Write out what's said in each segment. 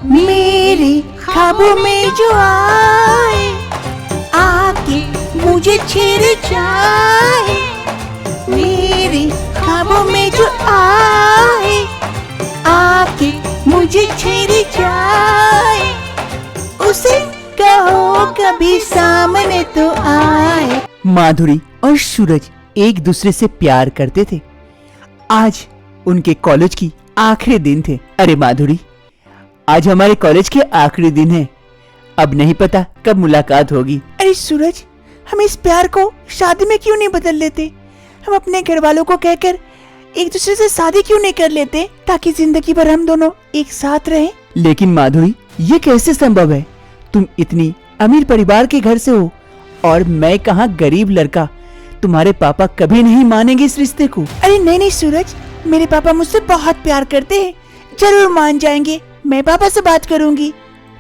मेरे ख्वाबों में जो आए, आके मुझे छेड़ जाए। मेरे ख्वाबों में जो आए, आके मुझे छेड़ जाए। उसे कहो कभी सामने तो आए। माधुरी और सूरज एक दूसरे से प्यार करते थे। आज उनके कॉलेज की आखिरी दिन थे। अरे माधुरी, आज हमारे कॉलेज के आखिरी दिन है। अब नहीं पता कब मुलाकात होगी। अरे सूरज, हम इस प्यार को शादी में क्यों नहीं बदल लेते? हम अपने घर वालों को कहकर एक दूसरे से शादी क्यों नहीं कर लेते, ताकि जिंदगी भर हम दोनों एक साथ रहें? लेकिन माधुरी, ये कैसे संभव है? तुम इतनी अमीर परिवार के घर से हो और मैं कहाँ गरीब लड़का। तुम्हारे पापा कभी नहीं मानेंगे इस रिश्ते को। अरे नहीं सूरज, मेरे पापा मुझसे बहुत प्यार करते हैं, जरूर मान जाएंगे। मैं पापा से बात करूंगी,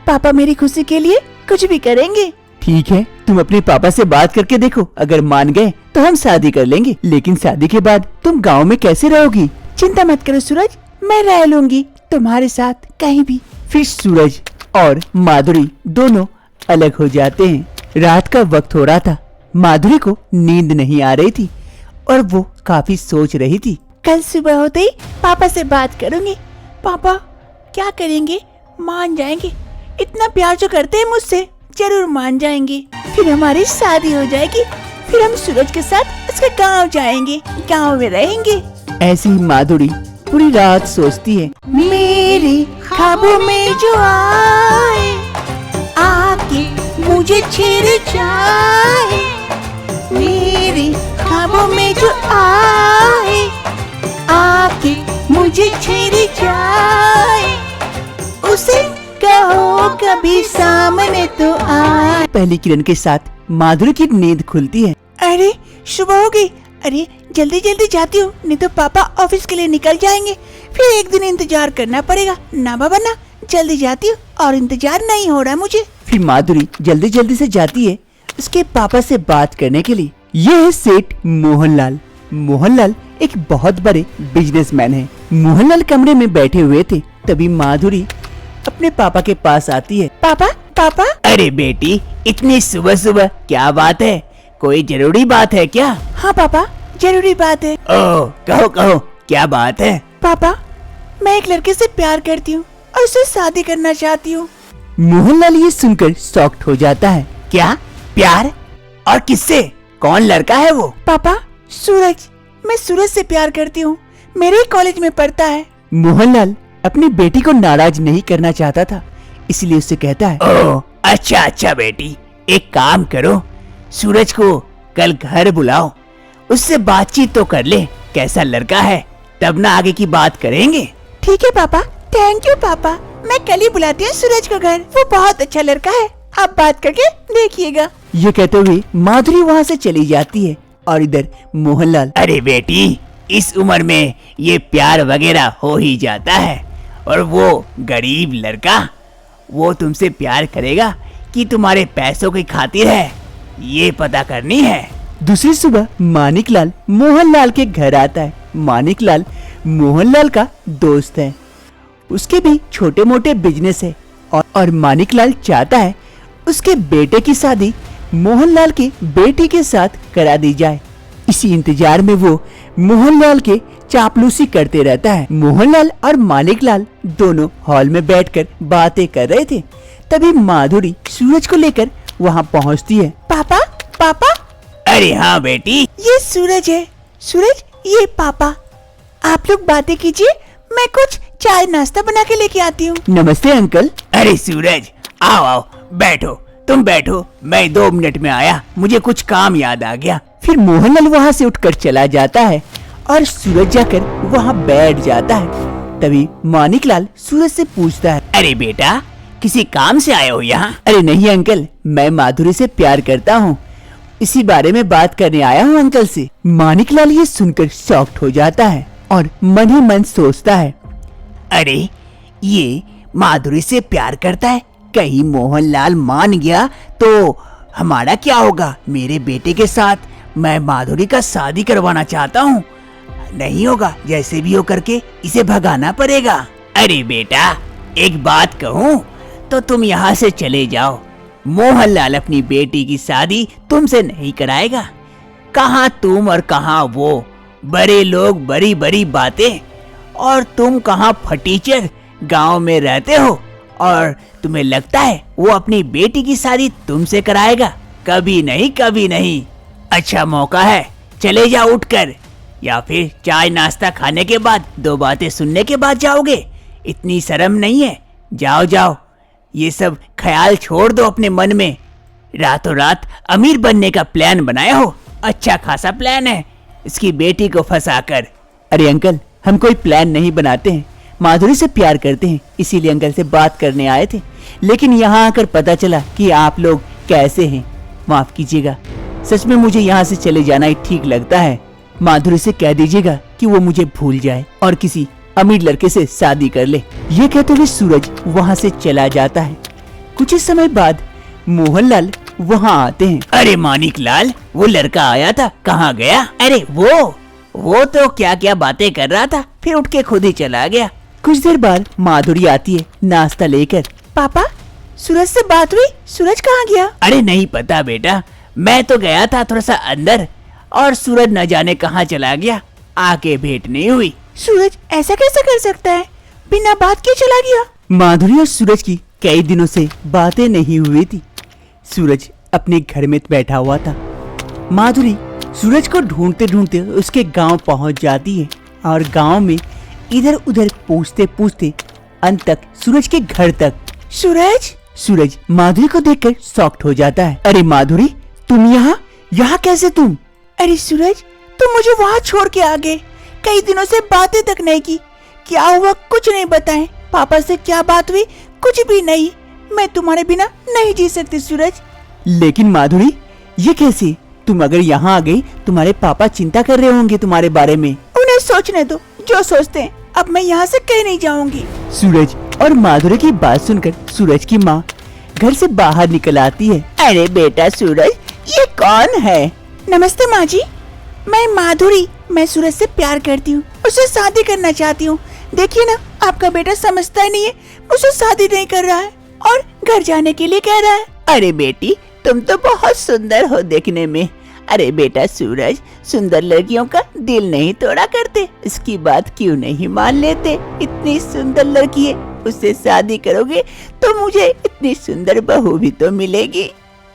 पापा मेरी खुशी के लिए कुछ भी करेंगे। ठीक है, तुम अपने पापा से बात करके देखो, अगर मान गए तो हम शादी कर लेंगे। लेकिन शादी के बाद तुम गांव में कैसे रहोगी? चिंता मत करो सूरज, मैं रह लूंगी तुम्हारे साथ कहीं भी। फिर सूरज और माधुरी दोनों अलग हो जाते हैं। रात का वक्त हो रहा था। माधुरी को नींद नहीं आ रही थी और वो काफी सोच रही थी। कल सुबह होते ही पापा से बात करूंगी। पापा क्या करेंगे? मान जाएंगे। इतना प्यार जो करते हैं मुझसे, जरूर मान जाएंगे। फिर हमारी शादी हो जाएगी। फिर हम सूरज के साथ उसके गांव जाएंगे, गांव में रहेंगे। ऐसी ही माधुरी पूरी रात सोचती है। मेरे ख्वाबों में जो आए, आके मुझे छेड़ जाए। मेरे ख्वाबों में जो आए, आके मुझे छेड़ जाए। उसे कहो कभी सामने तो आए। पहली किरण के साथ माधुरी की नींद खुलती है। अरे सुबह हो गई। अरे जल्दी जल्दी जाती हूँ, नहीं तो पापा ऑफिस के लिए निकल जाएंगे। फिर एक दिन इंतजार करना पड़ेगा। ना बाबा ना, जल्दी जाती हूँ और इंतजार नहीं हो रहा मुझे। फिर माधुरी जल्दी जल्दी से जाती है उसके पापा से बात करने के लिए। ये है सेठ मोहनलाल। मोहनलाल एक बहुत बड़े बिजनेसमैन है। मोहनलाल कमरे में बैठे हुए थे, तभी माधुरी अपने पापा के पास आती है। पापा पापा। अरे बेटी, इतनी सुबह सुबह क्या बात है? कोई जरूरी बात है क्या? हाँ पापा, जरूरी बात है। ओह, कहो कहो, क्या बात है? पापा, मैं एक लड़के से प्यार करती हूँ और उससे शादी करना चाहती हूँ। मोहनलाल ये सुनकर शॉक्ड हो जाता है। क्या प्यार? और किससे? कौन लड़का है वो? पापा, सूरज। मैं सूरज से प्यार करती हूँ, मेरे ही कॉलेज में पढ़ता है। मोहनलाल अपनी बेटी को नाराज नहीं करना चाहता था, इसलिए उससे कहता है, ओह अच्छा अच्छा बेटी, एक काम करो, सूरज को कल घर बुलाओ, उससे बातचीत तो कर ले, कैसा लड़का है, तब ना आगे की बात करेंगे। ठीक है पापा, थैंक यू पापा। मैं कल ही बुलाती हूँ सूरज को घर। वो बहुत अच्छा लड़का है, आप बात करके देखिएगा। ये कहते हुए माधुरी वहाँ से चली जाती है और इधर मोहनलाल, अरे बेटी, इस उम्र में ये प्यार वगैरह हो ही जाता है, और वो गरीब लड़का, वो तुमसे प्यार करेगा कि तुम्हारे पैसों की खातिर है, ये पता करनी है। दूसरी सुबह मानिकलाल मोहनलाल के घर आता है। मानिकलाल मोहनलाल का दोस्त है, उसके भी छोटे मोटे बिजनेस है और मानिकलाल चाहता है उसके बेटे की शादी मोहनलाल की बेटी के साथ करा दी जाए। इसी इंतजार में वो मोहनलाल के चापलूसी करते रहता है। मोहनलाल और मानिकलाल दोनों हॉल में बैठकर बातें कर रहे थे, तभी माधुरी सूरज को लेकर वहाँ पहुँचती है। पापा पापा। अरे हाँ बेटी, ये सूरज है। सूरज, ये पापा। आप लोग बातें कीजिए, मैं कुछ चाय नाश्ता बना के लेके आती हूँ। नमस्ते अंकल। अरे सूरज, आओ आओ, बैठो, तुम बैठो, मैं 2 मिनट में आया, मुझे कुछ काम याद आ गया। फिर मोहनलाल वहाँ से उठकर चला जाता है और सूरज जाकर वहाँ बैठ जाता है। तभी मानिकलाल सूरज से पूछता है, अरे बेटा, किसी काम से आए हो यहाँ? अरे नहीं अंकल, मैं माधुरी से प्यार करता हूँ, इसी बारे में बात करने आया हूँ अंकल से। मानिकलाल ये सुनकर शॉक्ड हो जाता है और मन ही मन सोचता है, अरे ये माधुरी से प्यार करता है, कहीं मोहनलाल मान गया तो हमारा क्या होगा? मेरे बेटे के साथ मैं माधुरी का शादी करवाना चाहता हूँ, नहीं होगा, जैसे भी हो करके इसे भगाना पड़ेगा। अरे बेटा, एक बात कहूँ तो तुम यहाँ से चले जाओ। मोहनलाल अपनी बेटी की शादी तुमसे नहीं कराएगा। कहाँ तुम और कहाँ वो, बड़े लोग बड़ी बड़ी बातें, और तुम कहाँ फटीचर गांव में रहते हो और तुम्हें लगता है वो अपनी बेटी की शादी तुमसे कराएगा? कभी नहीं, कभी नहीं। अच्छा मौका है, चले जाओ उठकर, या फिर चाय नाश्ता खाने के बाद 2 बातें सुनने के बाद जाओगे? इतनी शर्म नहीं है? जाओ जाओ, ये सब ख्याल छोड़ दो अपने मन में। रातों रात अमीर बनने का प्लान बनाए हो, अच्छा खासा प्लान है, इसकी बेटी को फंसाकर। अरे अंकल, हम कोई प्लान नहीं बनाते हैं, माधुरी से प्यार करते हैं, इसीलिए अंकल से बात करने आए थे। लेकिन यहाँ आकर पता चला कि आप लोग कैसे हैं। माफ कीजिएगा, सच में मुझे यहाँ से चले जाना ही ठीक लगता है। माधुरी से कह दीजिएगा कि वो मुझे भूल जाए और किसी अमीर लड़के से शादी कर ले। ये कहते हुए सूरज वहाँ से चला जाता है। कुछ ही समय बाद मोहनलाल वहाँ आते हैं। अरे मानिक लाल, वो लड़का आया था, कहाँ गया? अरे वो तो क्या क्या बातें कर रहा था, फिर उठ के खुद ही चला गया। कुछ देर बाद माधुरी आती है नाश्ता लेकर। पापा, सूरज से बात हुई? सूरज कहाँ गया? अरे नहीं पता बेटा, मैं तो गया था थोड़ा सा अंदर, और सूरज न जाने कहाँ चला गया, आके भेंट नहीं हुई। सूरज ऐसा कैसे कर सकता है, बिना बात के चला गया? माधुरी और सूरज की कई दिनों से बातें नहीं हुई थी। सूरज अपने घर में बैठा हुआ था। माधुरी सूरज को ढूंढते ढूंढते उसके गांव पहुंच जाती है और गांव में इधर उधर पूछते पूछते अंत तक सूरज के घर तक। सूरज माधुरी को देखकर शॉक्ड हो जाता है। अरे माधुरी, तुम यहाँ कैसे तुम? अरे सूरज, तुम मुझे वहाँ छोड़ के आ गए, कई दिनों से बातें तक नहीं की। क्या हुआ कुछ नहीं बताएं, पापा से क्या बात हुई कुछ भी नहीं। मैं तुम्हारे बिना नहीं जी सकती सूरज। लेकिन माधुरी, ये कैसे? तुम अगर यहाँ आ गई, तुम्हारे पापा चिंता कर रहे होंगे तुम्हारे बारे में। उन्हें सोचने दो जो सोचते हैं, अब मैं यहाँ से कहीं नहीं जाऊंगी। सूरज और माधुरी की बात सुनकर सूरज की माँ घर से बाहर निकल आती है। अरे बेटा सूरज, ये कौन है? नमस्ते माँ जी, मैं माधुरी, मैं सूरज से प्यार करती हूँ, उससे शादी करना चाहती हूँ। देखिए ना, आपका बेटा समझता ही नहीं है, मुझसे शादी नहीं कर रहा है और घर जाने के लिए कह रहा है। अरे बेटी, तुम तो बहुत सुंदर हो देखने में। अरे बेटा सूरज, सुंदर लड़कियों का दिल नहीं तोड़ा करते, इसकी बात क्यों नहीं मान लेते? इतनी सुंदर लड़की है, उससे शादी करोगे तो मुझे इतनी सुंदर बहू भी तो मिलेगी।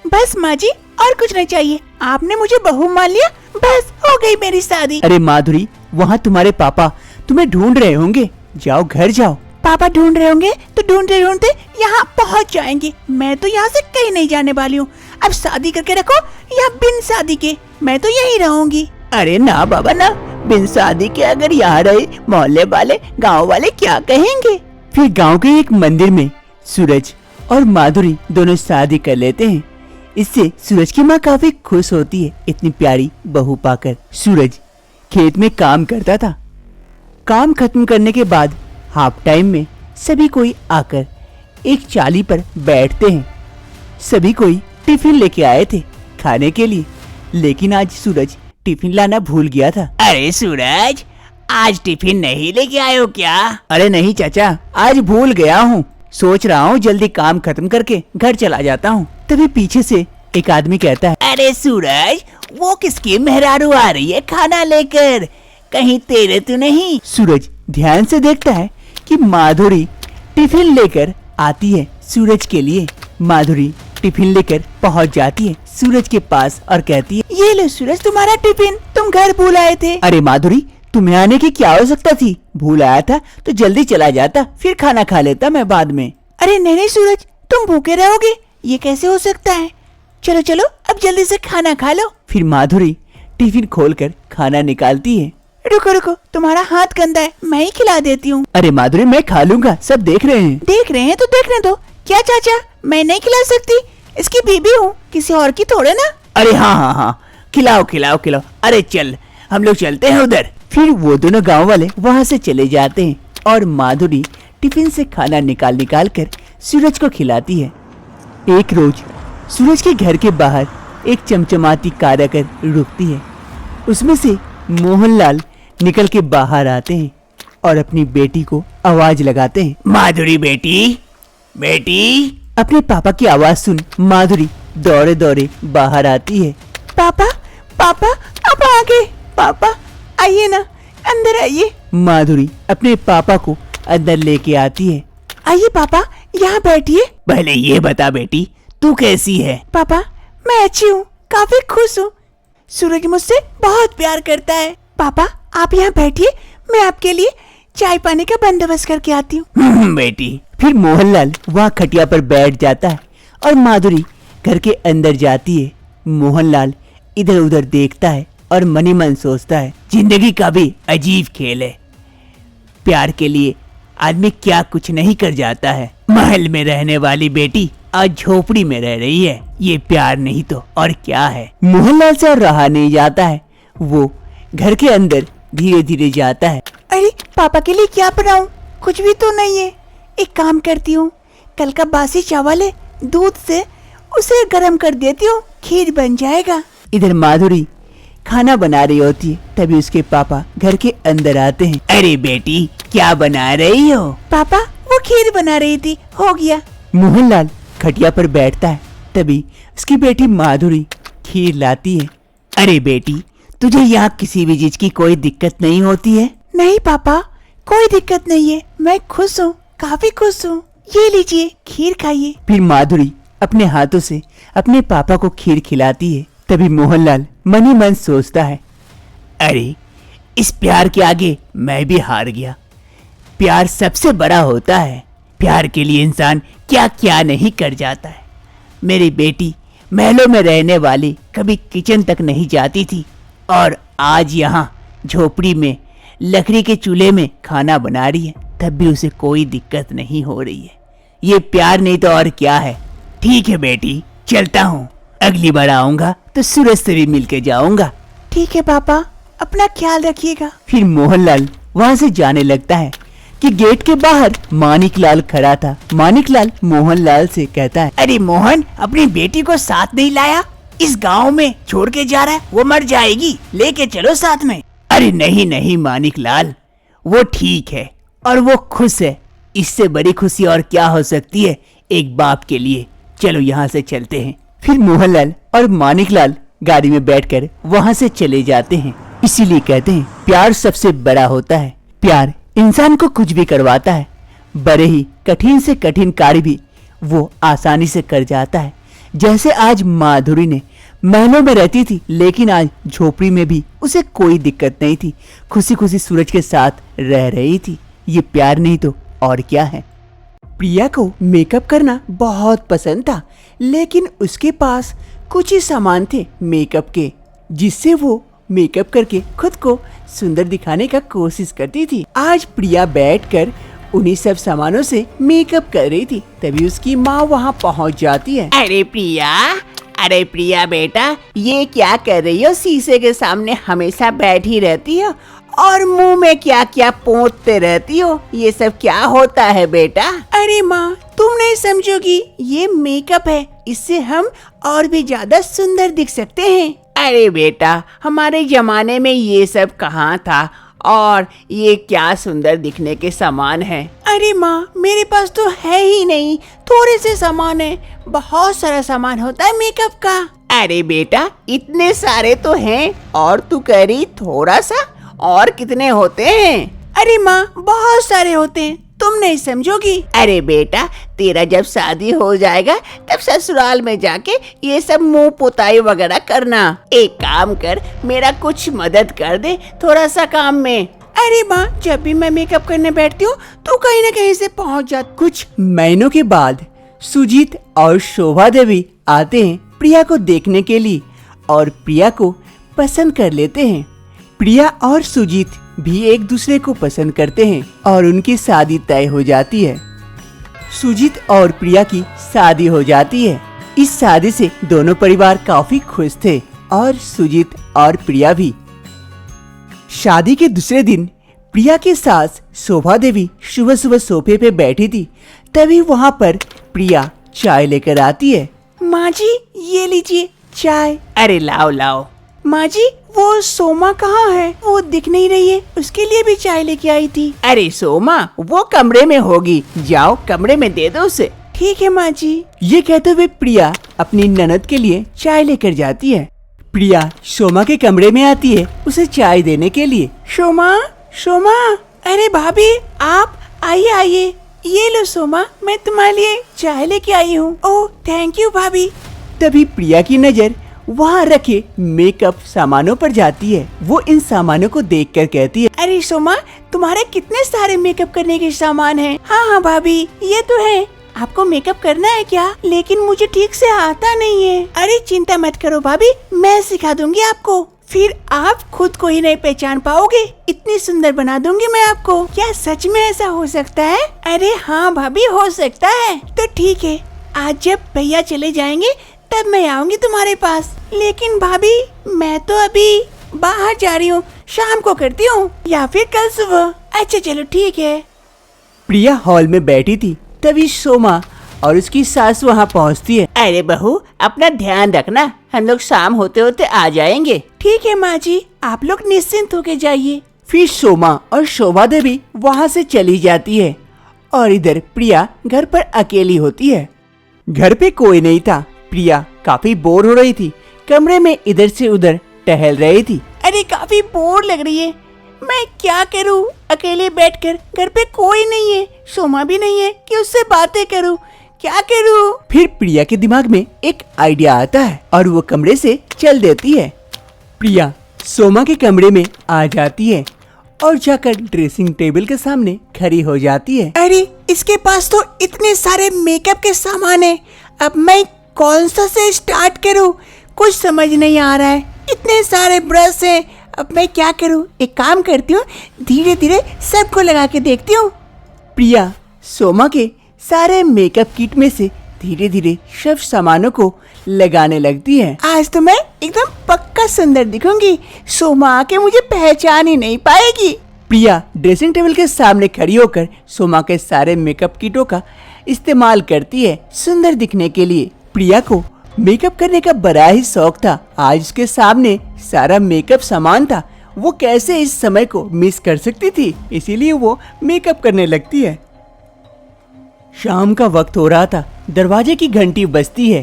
बस माँ जी, और कुछ नहीं चाहिए, आपने मुझे बहू मान लिया, बस हो गई मेरी शादी। अरे माधुरी, वहाँ तुम्हारे पापा तुम्हें ढूंढ रहे होंगे, जाओ घर जाओ। पापा ढूंढ रहे होंगे तो ढूंढते ढूंढते यहाँ पहुँच जाएंगे। मैं तो यहाँ से कहीं नहीं जाने वाली हूँ। अब शादी करके रखो या बिन शादी के, मैं तो यहीं रहूंगी। अरे ना बाबा ना, बिन शादी के अगर यहाँ रहे, मोहल्ले वाले गांव वाले क्या कहेंगे? फिर गांव के एक मंदिर में सूरज और माधुरी दोनों शादी कर लेते हैं। इससे सूरज की माँ काफी खुश होती है इतनी प्यारी बहू पाकर। सूरज खेत में काम करता था। काम खत्म करने के बाद हाफ टाइम में सभी कोई आकर एक चाली पर बैठते हैं। सभी कोई टिफिन लेके आए थे खाने के लिए, लेकिन आज सूरज टिफिन लाना भूल गया था। अरे सूरज, आज टिफिन नहीं लेके आए हो क्या? अरे नहीं चाचा, आज भूल गया हूँ। सोच रहा हूँ जल्दी काम खत्म करके घर चला जाता हूँ। तभी पीछे से एक आदमी कहता है, अरे सूरज, वो किसकी मेहरारू आ रही है खाना लेकर? कहीं तेरे तो नहीं? सूरज ध्यान से देखता है कि माधुरी टिफिन लेकर आती है सूरज के लिए। माधुरी टिफिन लेकर पहुंच जाती है सूरज के पास और कहती है, ये लो सूरज तुम्हारा टिफिन, तुम घर भूल आए थे। अरे माधुरी, तुम्हें आने की क्या आवश्यकता थी? भूल आया था तो जल्दी चला जाता, फिर खाना खा लेता मैं बाद में। अरे नहीं सूरज, तुम भूखे रहोगे, ये कैसे हो सकता है? चलो चलो, अब जल्दी से खाना खा लो। फिर माधुरी टिफिन खोलकर खाना निकालती है। रुको रुको, तुम्हारा हाथ गंदा है, मैं ही खिला देती हूँ। अरे माधुरी, मैं खा लूंगा, सब देख रहे हैं। देख रहे हैं तो देखने दो। क्या चाचा, मैं नहीं खिला सकती? इसकी बीबी हूँ, किसी और की थोड़े ना। अरे हाँ, खिलाओ खिलाओ खिलाओ। अरे चल, हम लोग चलते हैं उधर। फिर वो दोनों गांव वाले वहाँ से चले जाते हैं और माधुरी टिफिन से खाना निकाल कर सूरज को खिलाती है। एक रोज सूरज के घर के बाहर एक चमचमाती कार आकर रुकती है। उसमें से मोहनलाल निकल के बाहर आते हैं और अपनी बेटी को आवाज लगाते हैं। माधुरी बेटी, बेटी। अपने पापा की आवाज सुन माधुरी दौड़े दौड़े बाहर आती है। पापा, पापा, अब आ गए। पापा आइए ना, अंदर आइए। माधुरी अपने पापा को अंदर लेके आती है। आइए पापा, यहाँ बैठिए। पहले ये बता बेटी, तू कैसी है? पापा मैं अच्छी हूँ, काफी खुश हूँ। सूरज मुझसे बहुत प्यार करता है। पापा आप यहाँ बैठिए, मैं आपके लिए चाय पानी का बंदोबस्त करके आती हूँ। बेटी। फिर मोहनलाल वहाँ खटिया पर बैठ जाता है और माधुरी घर के अंदर जाती है। मोहनलाल इधर उधर देखता है और मनी मन सोचता है, जिंदगी का भी अजीब खेल है। प्यार के लिए आदमी क्या कुछ नहीं कर जाता है। महल में रहने वाली बेटी आज झोपड़ी में रह रही है। ये प्यार नहीं तो और क्या है। मोहनलाल से और रहा नहीं जाता है। वो घर के अंदर धीरे धीरे जाता है। अरे पापा के लिए क्या बनाऊं? कुछ भी तो नहीं है। एक काम करती हूँ, कल का बासी चावल है, दूध से उसे गर्म कर देती हूँ, खीर बन जाएगा। इधर माधुरी खाना बना रही होती है, तभी उसके पापा घर के अंदर आते हैं। अरे बेटी क्या बना रही हो? पापा वो खीर बना रही थी, हो गया। मोहनलाल खटिया पर बैठता है, तभी उसकी बेटी माधुरी खीर लाती है। अरे बेटी, तुझे यहाँ किसी भी चीज की कोई दिक्कत नहीं होती है? नहीं पापा, कोई दिक्कत नहीं है, मैं खुश हूँ, काफी खुश हूँ। ये लीजिए खीर खाइए। फिर माधुरी अपने हाथों से अपने पापा को खीर खिलाती है। तभी मोहनलाल मन ही मन सोचता है, अरे इस प्यार के आगे मैं भी हार गया। प्यार सबसे बड़ा होता है। प्यार के लिए इंसान क्या क्या नहीं कर जाता है। मेरी बेटी महलों में रहने वाली कभी किचन तक नहीं जाती थी और आज यहाँ झोपड़ी में लकड़ी के चूल्हे में खाना बना रही है, तब भी उसे कोई दिक्कत नहीं हो रही है। ये प्यार नहीं तो और क्या है। ठीक है बेटी, चलता हूँ। अगली बार आऊंगा तो सूरज से भी मिलके जाऊंगा। ठीक है पापा, अपना ख्याल रखिएगा। फिर मोहनलाल वहाँ से जाने लगता है कि गेट के बाहर मानिकलाल खड़ा था। मानिकलाल मोहनलाल से कहता है, अरे मोहन, अपनी बेटी को साथ नहीं लाया? इस गांव में छोड़ के जा रहा है, वो मर जाएगी, लेके चलो साथ में। अरे नहीं नहीं मानिकलाल, वो ठीक है और वो खुश है। इससे बड़ी खुशी और क्या हो सकती है एक बाप के लिए। चलो यहाँ से चलते हैं। फिर मोहनलाल और मानिकलाल गाड़ी में बैठकर वहाँ से चले जाते हैं। इसीलिए कहते हैं प्यार सबसे बड़ा होता है। प्यार इंसान को कुछ भी करवाता है। बड़े ही कठिन से कठिन कार्य भी वो आसानी से कर जाता है। जैसे आज माधुरी ने महलों में रहती थी, लेकिन आज झोपड़ी में भी उसे कोई दिक्कत नहीं थी। खुशी खुशी सूरज के साथ रह रही थी। ये प्यार नहीं तो और क्या है। प्रिया को मेकअप करना बहुत पसंद था, लेकिन उसके पास कुछ ही सामान थे मेकअप के, जिससे वो मेकअप करके खुद को सुंदर दिखाने का कोशिश करती थी। आज प्रिया बैठकर उन्हीं सब सामानों से मेकअप कर रही थी, तभी उसकी माँ वहाँ पहुँच जाती है। अरे प्रिया बेटा, ये क्या कर रही हो? शीशे के सामने हमेशा बैठी रहती हो और मुंह में क्या क्या पोंछते रहती हो। ये सब क्या होता है बेटा? अरे माँ, तुम नहीं समझोगी, ये मेकअप है, इससे हम और भी ज्यादा सुंदर दिख सकते हैं। अरे बेटा, हमारे जमाने में ये सब कहाँ था और ये क्या सुंदर दिखने के सामान है? अरे माँ, मेरे पास तो है ही नहीं, थोड़े से सामान है, बहुत सारा सामान होता है मेकअप का। अरे बेटा, इतने सारे तो हैं और तू कह रही थोड़ा सा? और कितने होते हैं? अरे माँ, बहुत सारे होते हैं, तुम नहीं समझोगी। अरे बेटा, तेरा जब शादी हो जाएगा तब ससुराल में जाके ये सब मुंह पुताई वगैरह करना। एक काम कर, मेरा कुछ मदद कर दे थोड़ा सा काम में। अरे माँ, जब भी मैं मेकअप करने बैठती हूँ तो कहीं न कहीं से पहुँच जाती। कुछ महीनों के बाद सुजीत और शोभा देवी आते हैं प्रिया को देखने के लिए और प्रिया को पसंद कर लेते हैं। प्रिया और सुजीत भी एक दूसरे को पसंद करते हैं और उनकी शादी तय हो जाती है। सुजीत और प्रिया की शादी हो जाती है। इस शादी से दोनों परिवार काफी खुश थे और सुजीत और प्रिया भी। शादी के दूसरे दिन प्रिया की सास शोभा देवी सुबह सुबह सोफे पे बैठी थी, तभी वहाँ पर प्रिया चाय लेकर आती है। माँ जी, ये लीजिए चाय। अरे लाओ लाओ। माँ जी, वो सोमा कहाँ है? वो दिख नहीं रही है। उसके लिए भी चाय लेके आई थी। अरे सोमा वो कमरे में होगी, जाओ कमरे में दे दो उसे। ठीक है माँ जी। ये कहते हुए प्रिया अपनी ननद के लिए चाय लेकर जाती है। प्रिया सोमा के कमरे में आती है उसे चाय देने के लिए। सोमा, सोमा, अरे भाभी आप आइए आइए, ये लो सोमा, मैं तुम्हारे लिए चाय लेके आई हूँ। ओह थैंक यू भाभी। तभी प्रिया की नजर वहाँ रखे मेकअप सामानों पर जाती है। वो इन सामानों को देखकर कहती है, अरे सोमा, तुम्हारे कितने सारे मेकअप करने के सामान हैं। हाँ हाँ भाभी, ये तो है। आपको मेकअप करना है क्या? लेकिन मुझे ठीक से आता नहीं है। अरे चिंता मत करो भाभी, मैं सिखा दूंगी आपको। फिर आप खुद को ही नहीं पहचान पाओगे, इतनी सुंदर बना दूंगी मैं आपको। क्या सच में ऐसा हो सकता है? अरे हाँ भाभी, हो सकता है। तो ठीक है, आज जब भैया चले जाएंगे तब मैं आऊंगी तुम्हारे पास। लेकिन भाभी मैं तो अभी बाहर जा रही हूँ, शाम को करती हूँ या फिर कल सुबह। अच्छा चलो ठीक है। प्रिया हॉल में बैठी थी, तभी सोमा और उसकी सास वहाँ पहुँचती है। अरे बहू अपना ध्यान रखना, हम लोग शाम होते होते आ जाएंगे। ठीक है माँ जी, आप लोग निश्चिंत होके जाइए। फिर सोमा और शोभा देवी वहाँ से चली जाती है और इधर प्रिया घर पर अकेली होती है। घर पे कोई नहीं था। प्रिया काफी बोर हो रही थी, कमरे में इधर से उधर टहल रही थी। अरे काफी बोर लग रही है, मैं क्या करूँ? अकेले बैठकर, घर पे कोई नहीं है, सोमा भी नहीं है कि उससे बातें करूँ, क्या करूँ? फिर प्रिया के दिमाग में एक आइडिया आता है और वो कमरे से चल देती है। प्रिया सोमा के कमरे में आ जाती है और जाकर ड्रेसिंग टेबल के सामने खड़ी हो जाती है। अरे इसके पास तो इतने सारे मेकअप के सामान है, अब मैं कौन सा से स्टार्ट करूँ? कुछ समझ नहीं आ रहा है। इतने सारे ब्रश हैं, अब मैं क्या करूँ? एक काम करती हूँ, धीरे धीरे सबको लगा के देखती हूँ। प्रिया सोमा के सारे मेकअप किट में से धीरे धीरे सब सामानों को लगाने लगती है। आज तो मैं एकदम पक्का सुंदर दिखूंगी, सोमा आके मुझे पहचान ही नहीं पाएगी। प्रिया ड्रेसिंग टेबल के सामने खड़ी होकर सोमा के सारे मेकअप किटों का इस्तेमाल करती है सुंदर दिखने के लिए। प्रिया को मेकअप करने का बड़ा ही शौक था। आज उसके सामने सारा मेकअप सामान था, वो कैसे इस समय को मिस कर सकती थी, इसीलिए वो मेकअप करने लगती है। शाम का वक्त हो रहा था, दरवाजे की घंटी बजती है।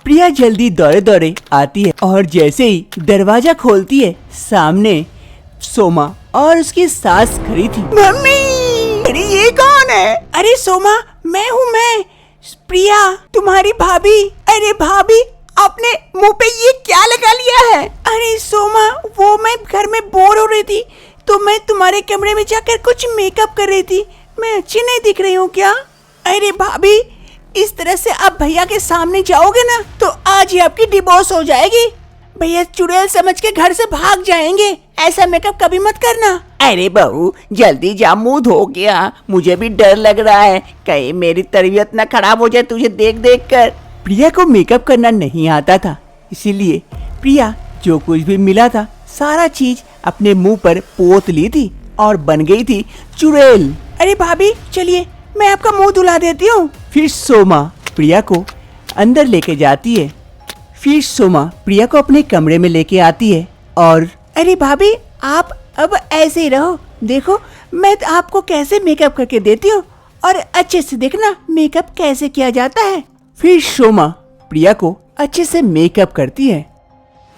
प्रिया जल्दी दौड़े दौड़े आती है और जैसे ही दरवाजा खोलती है, सामने सोमा और उसकी सास खड़ी थी। मम्मी, अरे ये कौन है? अरे सोमा, मैं हूँ, मैं प्रिया, तुम्हारी भाभी। अरे भाभी, आपने मुंह पे ये क्या लगा लिया है? अरे सोमा, वो मैं घर में बोर हो रही थी तो मैं तुम्हारे कमरे में जाकर कुछ मेकअप कर रही थी। मैं अच्छी नहीं दिख रही हूँ क्या? अरे भाभी, इस तरह से आप भैया के सामने जाओगे ना तो आज ही आपकी डिवोर्स हो जाएगी। भैया चुड़ैल समझ के घर से भाग जाएंगे। ऐसा मेकअप कभी मत करना। अरे बहू जल्दी जा, मुंह धो गया, मुझे भी डर लग रहा है कहीं मेरी तबीयत न खराब हो जाए तुझे देख देख कर। प्रिया को मेकअप करना नहीं आता था, इसीलिए प्रिया जो कुछ भी मिला था सारा चीज अपने मुंह पर पोत ली थी और बन गई थी चुड़ैल। अरे भाभी चलिए, मैं आपका मुंह धुला देती हूँ। फिर सोमा प्रिया को अंदर लेके जाती है। फिर सोमा प्रिया को अपने कमरे में लेके आती है और अरे भाभी, आप अब ऐसे ही रहो, देखो मैं आपको कैसे मेकअप करके देती हूँ और अच्छे से देखना मेकअप कैसे किया जाता है। फिर सोमा प्रिया को अच्छे से मेकअप करती है।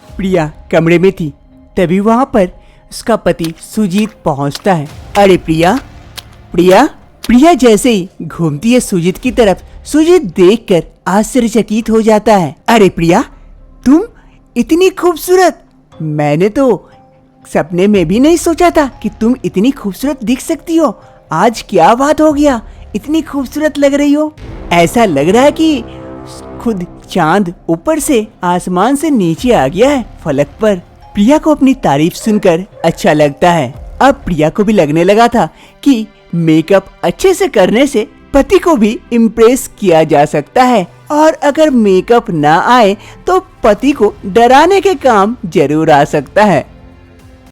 प्रिया कमरे में थी, तभी वहाँ पर उसका पति सुजीत पहुँचता है। अरे प्रिया, प्रिया, प्रिया जैसे ही घूमती है सुजीत की तरफ, सुजीत देखकर आश्चर्यचकित हो जाता है। अरे प्रिया, तुम इतनी खूबसूरत, मैंने तो सपने में भी नहीं सोचा था कि तुम इतनी खूबसूरत दिख सकती हो। आज क्या बात हो गया, इतनी खूबसूरत लग रही हो। ऐसा लग रहा है कि खुद चांद ऊपर से आसमान से नीचे आ गया है फलक पर। प्रिया को अपनी तारीफ सुनकर अच्छा लगता है। अब प्रिया को भी लगने लगा था कि मेकअप अच्छे से करने से पति को भी इम्प्रेस किया जा सकता है और अगर मेकअप ना आए तो पति को डराने के काम जरूर आ सकता है।